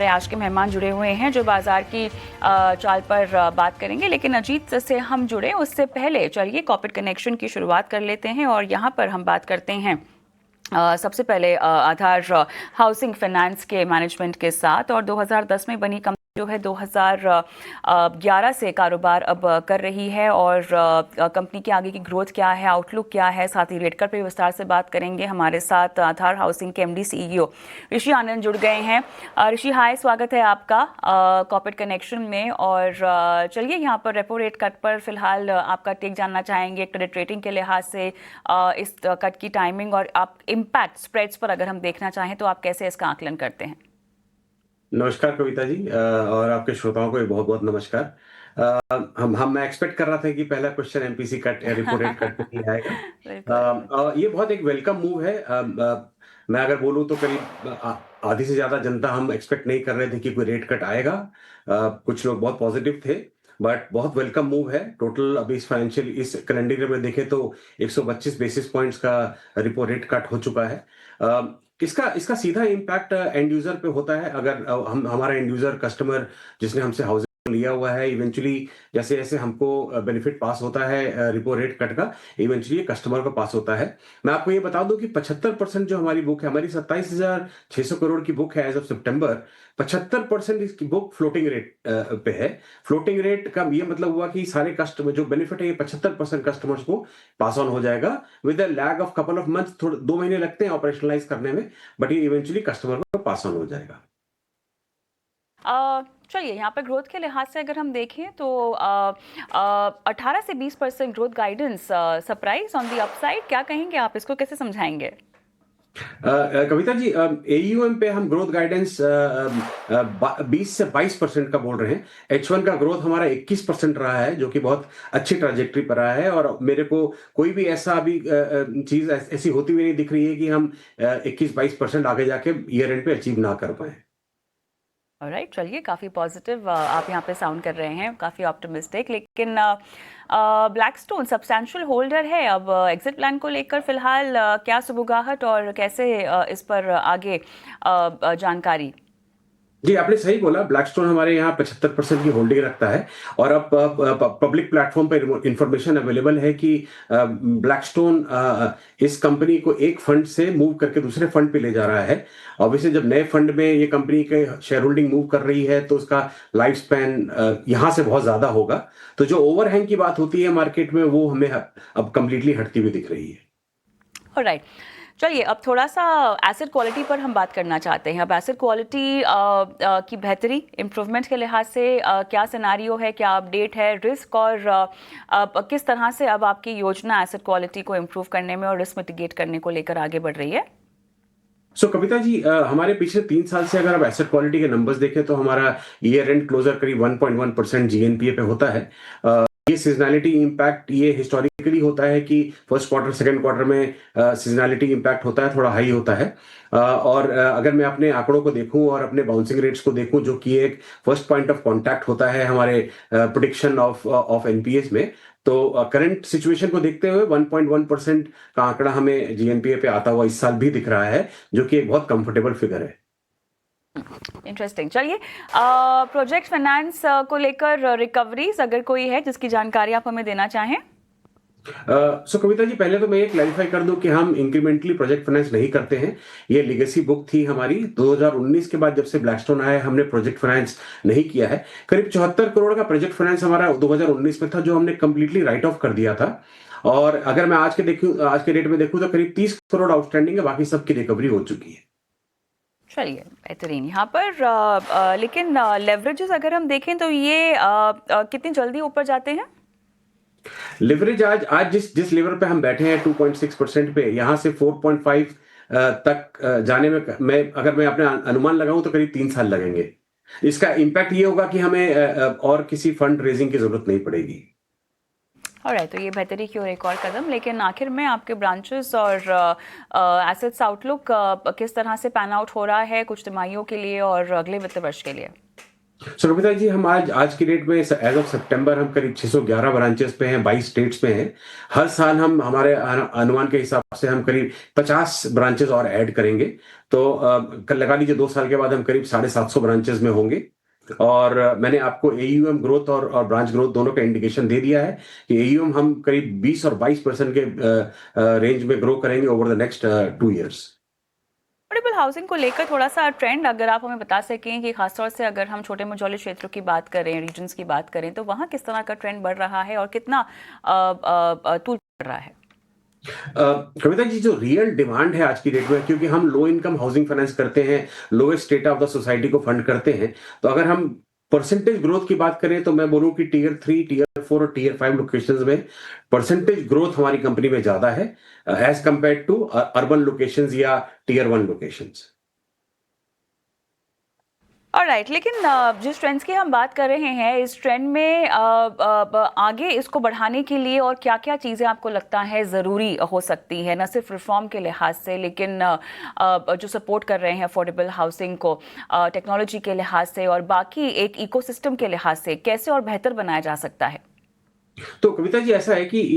आज के मेहमान जुड़े हुए हैं जो बाजार की चाल पर बात करेंगे, लेकिन अजीत से हम जुड़े उससे पहले चलिए कॉर्पोरेट कनेक्शन की शुरुआत कर लेते हैं और यहाँ पर हम बात करते हैं सबसे पहले आधार हाउसिंग फाइनेंस के मैनेजमेंट के साथ। और 2010 में बनी कंपनी जो है 2011 से कारोबार अब कर रही है और कंपनी की आगे की ग्रोथ क्या है, आउटलुक क्या है, साथ ही रेट कट पर विस्तार से बात करेंगे। हमारे साथ आधार हाउसिंग के एमडी सीईओ ऋषि आनंद जुड़ गए हैं। ऋषि, हाय, स्वागत है आपका कॉर्पोरेट कनेक्शन में। और चलिए यहाँ पर रेपो रेट कट पर फिलहाल आपका टेक जानना चाहेंगे क्रेडिट रेटिंग के लिहाज से, इस कट की टाइमिंग और आप इम्पैक्ट स्प्रेड्स पर अगर हम देखना चाहें तो आप कैसे इसका आकलन करते हैं? नमस्कार कविता जी, और आपके श्रोताओं को भी बहुत बहुत नमस्कार। मैं एक्सपेक्ट कर रहा था कि पहला क्वेश्चन एमपीसी कट या रेपो रेट कट पे ही आएगा। ये बहुत एक वेलकम मूव है। मैं अगर बोलूं तो करीब आधी से ज्यादा जनता हम एक्सपेक्ट नहीं कर रहे थे कि कोई रेट कट आएगा। कुछ लोग बहुत पॉजिटिव थे, बट बहुत वेलकम मूव है। टोटल अभी इस कैलेंडर ईयर में देखें तो 125 बेसिस पॉइंट्स का रेपो रेट कट हो चुका है। इसका इसका सीधा इम्पैक्ट एंड यूजर पे होता है। अगर हमारा एंड यूजर कस्टमर जिसने हमसे हाउसिंग लिया हुआ है, इवेंचुअली जैसे जैसे हमको बेनिफिट पास होता है रेपो रेट कट का, इवेंचुअली कस्टमर को पास होता है। मैं आपको ये बता दूं कि 75% जो हमारी बुक है, हमारी 27,600 करोड़ की बुक है एज ऑफ सितंबर, 75% इसकी बुक फ्लोटिंग रेट पे है। फ्लोटिंग रेट का ये मतलब हुआ कि सारे कस्टमर जो बेनिफिट है ये 75% कस्टमर्स को पास ऑन हो जाएगा with a lag of couple of month. थोड़े 2 महीने लगते हैं ऑपरेशनलाइज करने में, बट ये इवेंचुअली कस्टमर को पास ऑन हो जाएगा। चलिए यहाँ पर ग्रोथ के लिहाज से अगर हम देखें तो 18 से 20% growth guidance, surprise on the upside, क्या कहेंगे आप, इसको कैसे समझाएंगे? कविता जी, एयूएम पे हम ग्रोथ गाइडेंस 20 से 22% का बोल रहे हैं। H1 का ग्रोथ हमारा 21% रहा है, जो कि बहुत अच्छी ट्रैजेक्टरी पर रहा है। और मेरे को कोई भी ऐसा अभी चीज ऐसी होती हुई नहीं दिख रही है कि हम 21-22% आगे जाके ईयर एंड पे अचीव ना कर पाए। ऑलराइट, चलिए, काफ़ी पॉजिटिव आप यहाँ पे साउंड कर रहे हैं, काफ़ी ऑप्टिमिस्टिक। लेकिन ब्लैकस्टोन सब्सटैंशियल होल्डर है, अब एग्जिट प्लान को लेकर फिलहाल क्या सुबुगाहट और कैसे इस पर आगे जानकारी? जी, आपने सही बोला। ब्लैकस्टोन हमारे यहाँ 75% की होल्डिंग रखता है। और अब पब्लिक प्लेटफॉर्म पर इंफॉर्मेशन अवेलेबल है कि ब्लैकस्टोन इस कंपनी को एक फंड से मूव करके दूसरे फंड पे ले जा रहा है। ऑब्वियसली जब नए फंड में ये कंपनी के शेयर होल्डिंग मूव कर रही है तो उसका लाइफ स्पैन यहाँ से बहुत ज्यादा होगा। तो जो ओवरहैंग की बात होती है मार्केट में, वो हमें अब कंप्लीटली हटती हुई दिख रही है। ऑलराइट, चलिए अब थोड़ा सा एसेट क्वालिटी पर हम बात करना चाहते हैं। अब एसेट क्वालिटी की बेहतरी, इम्प्रूवमेंट के लिहाज से क्या सिनारियो है, क्या अपडेट है, रिस्क और किस तरह से अब आपकी योजना एसेट क्वालिटी को इम्प्रूव करने में और रिस्क मिटिगेट करने को लेकर आगे बढ़ रही है? कविता जी, हमारे पिछले 3 साल से अगर आप एसेट क्वालिटी के नंबर्स देखें तो हमारा ईयर एंड क्लोजर करीब 1.1% जीएनपीए पे होता है। ये सीजनैलिटी इम्पैक्ट ये हिस्टोरिकली होता है कि फर्स्ट क्वार्टर सेकंड क्वार्टर में सीजनैलिटी इम्पैक्ट होता है, थोड़ा हाई होता है। और अगर मैं अपने आंकड़ों को देखूं और अपने बाउंसिंग रेट्स को देखूं, जो कि एक फर्स्ट पॉइंट ऑफ कांटेक्ट होता है हमारे प्रिडिक्शन ऑफ एनपीएस में, तो करंट सिचुएशन को देखते हुए 1.1% का आंकड़ा हमें जीएनपीए पे आता हुआ इस साल भी दिख रहा है, जो कि एक बहुत कंफर्टेबल फिगर है। इंटरेस्टिंग। चलिए, प्रोजेक्ट फाइनेंस को लेकर रिकवरीज अगर कोई है जिसकी जानकारी आप हमें देना चाहें? कविता जी, पहले तो मैं ये क्लैरिफाई कर दूं कि हम इंक्रीमेंटली प्रोजेक्ट फाइनेंस नहीं करते हैं। ये लेगेसी बुक थी हमारी। 2019 के बाद जब से ब्लैकस्टोन आया, हमने प्रोजेक्ट फाइनेंस नहीं किया है। करीब 74 करोड़ का प्रोजेक्ट फाइनेंस हमारा 2019 में था, जो हमने कंप्लीटली राइट ऑफ कर दिया था। और अगर मैं आज के डेट में देखूं तो करीब 30 करोड़ आउटस्टैंडिंग है, बाकी सबकी रिकवरी हो चुकी है। चलिए, बेहतरीन। यहाँ पर लेकिन लेवरेजेस अगर हम देखें तो ये कितनी जल्दी ऊपर जाते हैं? लिवरेज आज जिस जिस लेवल पे हम बैठे हैं 2.6% पे, यहां से 4.5 तक जाने में अगर मैं अपने अनुमान लगाऊं तो करीब 3 साल लगेंगे। इसका इम्पैक्ट ये होगा कि हमें और किसी फंड रेजिंग की जरूरत नहीं पड़ेगी। ऑलराइट, तो ये बेहतरी की ओर एक और कदम। लेकिन आखिर में आपके ब्रांचेस और एसेट्स आउटलुक किस तरह से पैन आउट हो रहा है कुछ तिमाहियों के लिए और अगले वित्त वर्ष के लिए? सो कविता जी, हम आज की डेट में एज ऑफ सितंबर हम करीब 611 ब्रांचेस पे हैं, 22 स्टेट्स में हैं। हर साल हम हमारे अनुमान के हिसाब से हम करीब 50 ब्रांचेस और ऐड करेंगे। तो कल लगा लीजिए 2 साल के बाद हम करीब 750 ब्रांचेस में होंगे। और मैंने आपको एयूएम ग्रोथ और ब्रांच ग्रोथ दोनों का इंडिकेशन दे दिया है कि एयूएम हम करीब 20 और 22% के रेंज में ग्रो करेंगे over the next 2 years। Affordable housing को लेकर थोड़ा सा ट्रेंड अगर आप हमें बता सकें कि खासतौर से अगर हम छोटे मझौले क्षेत्रों की बात करें, रीजन्स की बात करें, तो वहाँ किस तरह का ट्रेंड बढ़ रहा है और कितना तूल पड़ रहा है? कविता जी, जो रियल डिमांड है आज की डेट में, क्योंकि हम लो इनकम हाउसिंग फाइनेंस करते हैं, lowest state of the society को फंड करते हैं, तो अगर हम परसेंटेज ग्रोथ की बात करें तो मैं बोलूं कि टियर 3, टियर 4 और टियर 5 लोकेशंस में परसेंटेज ग्रोथ हमारी कंपनी में ज्यादा है as compare to urban locations या टियर 1 लोकेशंस। ऑलराइट, लेकिन जिस ट्रेंड्स की हम बात कर रहे हैं, इस ट्रेंड में आगे इसको बढ़ाने के लिए और क्या-क्या चीज़ें आपको लगता है ज़रूरी हो सकती है, न सिर्फ रिफॉर्म के लिहाज से, लेकिन जो सपोर्ट कर रहे हैं अफोर्डेबल हाउसिंग को टेक्नोलॉजी के लिहाज से और बाकी एक इकोसिस्टम के लिहाज से कैसे और बेहतर बनाया जा सकता है? तो कविता जी, ऐसा है कि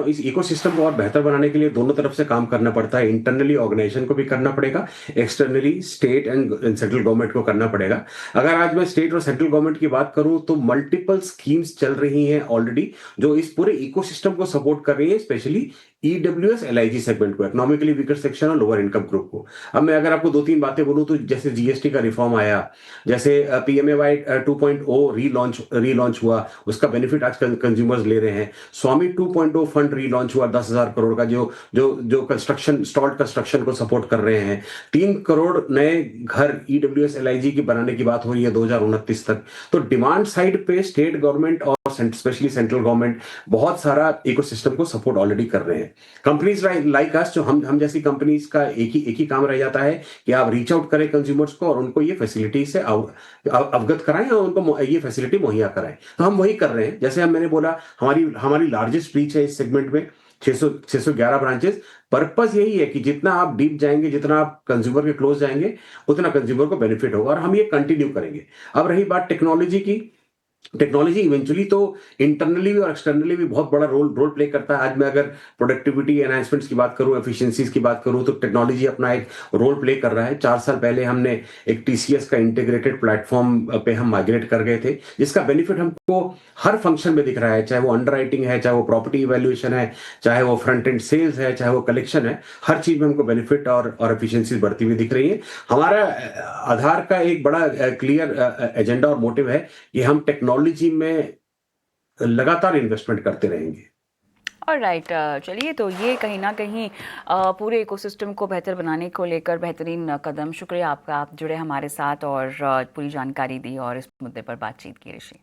इस इकोसिस्टम को और बेहतर बनाने के लिए दोनों तरफ से काम करना पड़ता है। इंटरनली ऑर्गेनाइजेशन को भी करना पड़ेगा, externally state and central government को करना पड़ेगा। अगर आज मैं स्टेट और सेंट्रल गवर्नमेंट की बात करूं तो मल्टीपल स्कीम्स चल रही हैं ऑलरेडी, जो इस पूरे इकोसिस्टम को सपोर्ट कर रही है, स्पेशली ईडब्ल्यूएस एलआईजी सेगमेंट को, इकोनॉमिकली वीकर सेक्शन और लोअर इनकम ग्रुप को। अब मैं अगर आपको 2-3 बातें बोलूं तो जैसे जीएसटी का रिफॉर्म आया, जैसे पीएमएवाई 2.0 रीलॉन्च हुआ, उसका बेनिफिट आज कंज्यूमर्स ले रहे हैं। स्वामी 2.0 फंड रीलॉन्च हुआ 10,000 करोड़ का, जो जो जो कंस्ट्रक्शन स्टॉल्ड कंस्ट्रक्शन को सपोर्ट कर रहे हैं। 3 करोड़ नए घर ईडब्ल्यूएस एलआईजी की बनाने की बात हो रही है 2029 तक। तो डिमांड साइड पे स्टेट गवर्नमेंट और स्पेशली सेंट्रल गवर्नमेंट बहुत सारा इकोसिस्टम को सपोर्ट ऑलरेडी कर रहे हैं। कंपनीज लाइक अस, जो हम जैसी कंपनीज का एक ही काम रह जाता है कि आप रीच आउट करें कंज्यूमर्स को और उनको ये फैसिलिटी से अवगत कराएं और उनको ये फैसिलिटी मुहैया कराएं। तो हम वही कर रहे हैं। जैसे हम मैंने बोला, हमारी लार्जेस्ट रीच है इस सेगमेंट में, 611 ब्रांचेस। पर्पस यही है कि जितना आप डीप जाएंगे, जितना आप कंज्यूमर के क्लोज जाएंगे, उतना कंज्यूमर को बेनिफिट होगा, और हम ये कंटिन्यू करेंगे। अब रही बात टेक्नोलॉजी की, टेक्नोलॉजी इवेंचुअली तो इंटरनली भी और एक्सटर्नली भी बहुत बड़ा रोल प्ले करता है। आज मैं अगर प्रोडक्टिविटी एनहांसमेंट्स की बात करूं, एफिशिएंसीज की बात करूं, तो टेक्नोलॉजी अपना एक रोल प्ले कर रहा है। 4 साल पहले हमने एक टीसीएस का इंटीग्रेटेड प्लेटफॉर्म पे हम माइग्रेट कर गए थे, जिसका बेनिफिट हमको हर फंक्शन में दिख रहा है, चाहे वो अंडरराइटिंग है, चाहे वो प्रॉपर्टी इवैल्यूएशन है, चाहे वो फ्रंट एंड सेल्स है, चाहे वो कलेक्शन है। हर चीज में हमको बेनिफिट और एफिशिएंसीज बढ़ती हुई दिख रही है। हमारा आधार का एक बड़ा क्लियर एजेंडा और मोटिव है कि हम टेक्नोलॉजी में लगातार इन्वेस्टमेंट करते रहेंगे। ऑलराइट, चलिए, तो ये कहीं ना कहीं पूरे इकोसिस्टम को बेहतर बनाने को लेकर बेहतरीन कदम। शुक्रिया आपका, आप जुड़े हमारे साथ और पूरी जानकारी दी और इस मुद्दे पर बातचीत की, ऋषि।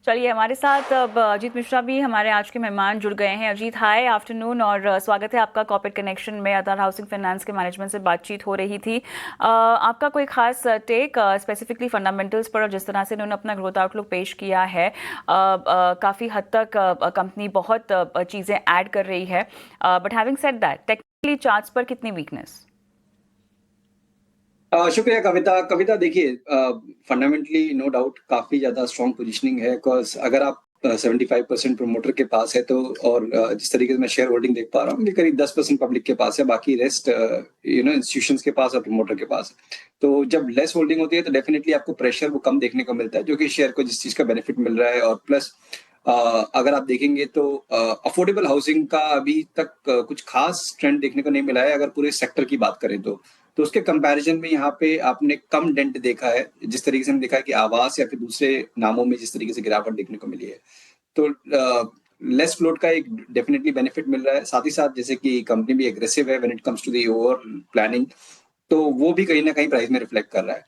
चलिए, हमारे साथ अब अजीत मिश्रा भी हमारे आज के मेहमान जुड़ गए हैं। अजीत, हाय, आफ्टरनून, और स्वागत है आपका कॉर्पोरेट कनेक्शन में। आधार हाउसिंग फाइनेंस के मैनेजमेंट से बातचीत हो रही थी। आपका कोई खास टेक स्पेसिफिकली फंडामेंटल्स पर और जिस तरह से उन्होंने अपना ग्रोथ आउटलुक पेश किया है, काफ़ी हद तक कंपनी बहुत चीज़ें ऐड कर रही है, but having said that, technically charts पर कितनी वीकनेस? शुक्रिया कविता, देखिए, फंडामेंटली नो डाउट काफी ज्यादा स्ट्रॉन्ग पोजीशनिंग है। बिकॉज अगर आप 75% प्रमोटर के पास है, तो और जिस तरीके से मैं शेयर होल्डिंग देख पा रहा हूँ कि करीब 10% पब्लिक के पास है, बाकी रेस्ट इंस्टीट्यूशंस के पास और प्रमोटर के पास है। तो जब लेस होल्डिंग होती है तो डेफिनेटली आपको प्रेशर वो कम देखने को मिलता है, जो कि शेयर को जिस चीज का बेनिफिट मिल रहा है। और प्लस अगर आप देखेंगे तो अफोर्डेबल हाउसिंग का अभी तक कुछ खास ट्रेंड देखने को नहीं मिला है, अगर पूरे सेक्टर की बात करें तो उसके कंपैरिजन में यहाँ पे आपने कम डेंट देखा है, जिस तरीके से हमने देखा है कि आवास या फिर दूसरे नामों में जिस तरीके से गिरावट देखने को मिली है। तो लेस फ्लोट का एक डेफिनेटली बेनिफिट मिल रहा है। साथ ही साथ जैसे कि कंपनी भी एग्रेसिव है when it comes to the over planning, तो वो भी कहीं ना कहीं प्राइस में रिफ्लेक्ट कर रहा है।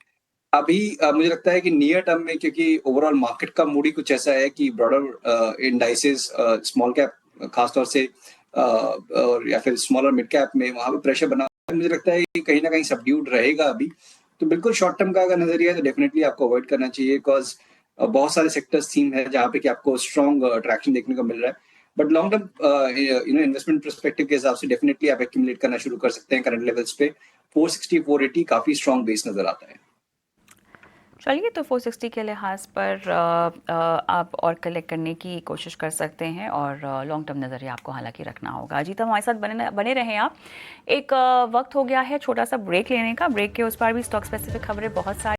अभी मुझे लगता है कि नियर टर्म में, क्योंकि ओवरऑल मार्केट का मूड ही कुछ ऐसा है कि ब्रॉडर इंडाइसेस स्मॉल कैप खासतौर से और या फिर स्मॉल और मिड कैप में वहां पे प्रेशर बना, मुझे लगता है कि कहीं ना कहीं सबड्यूड रहेगा अभी। तो बिल्कुल शॉर्ट टर्म का अगर नजरिया है तो डेफिनेटली आपको अवॉइड करना चाहिए, बिकॉज बहुत सारे सेक्टर्स थीम है जहाँ पे कि आपको स्ट्रॉन्ग अट्रैक्शन देखने को मिल रहा है। But long term investment perspective के हिसाब से डेफिनेटली आप एक्यूमुलेट करना शुरू कर सकते हैं करंट लेवल्स पे। 460 480 काफी स्ट्रॉन्ग बेस नजर आता है। चलिए, तो 460 के लिहाज पर आप और कलेक्ट करने की कोशिश कर सकते हैं और लॉन्ग टर्म नज़रिया आपको हालांकि रखना होगा। अजीत, हमारे साथ बने रहें आप। एक वक्त हो गया है छोटा सा ब्रेक लेने का। ब्रेक के उस पार भी स्टॉक स्पेसिफिक खबरें बहुत सारी